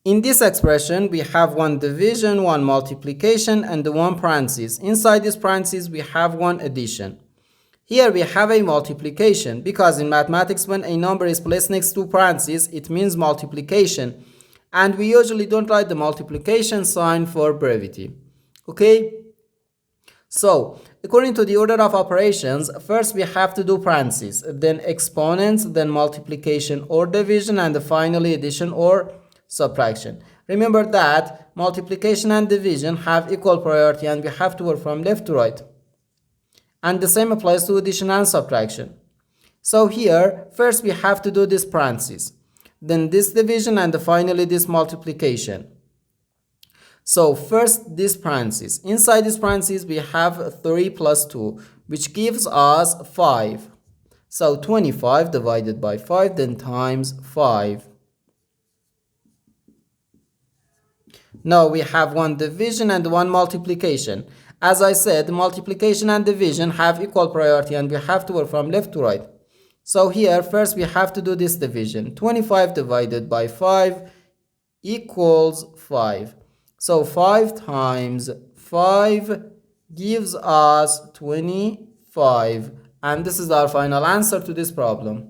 In this expression, we have one division, one multiplication, and the one parenthesis. Inside this parenthesis, we have one addition. Here we have a multiplication because in mathematics, when a number is placed next to parentheses, it means multiplication. And we usually don't write the multiplication sign for brevity. Okay? So, according to the order of operations, first we have to do parentheses, then exponents, then multiplication or division, and finally addition or subtraction. Remember that multiplication and division have equal priority and we have to work from left to right. And the same applies to addition and subtraction. So here, first we have to do this parentheses, then this division, and finally this multiplication. So first this parentheses. Inside this parentheses we have 3 plus 2, which gives us 5. So 25 divided by 5, then times 5. Now we have one division and one multiplication. As I said, multiplication and division have equal priority and we have to work from left to right. So here, first we have to do this division. 25 divided by 5 equals 5. So 5 times 5 gives us 25. And this is our final answer to this problem.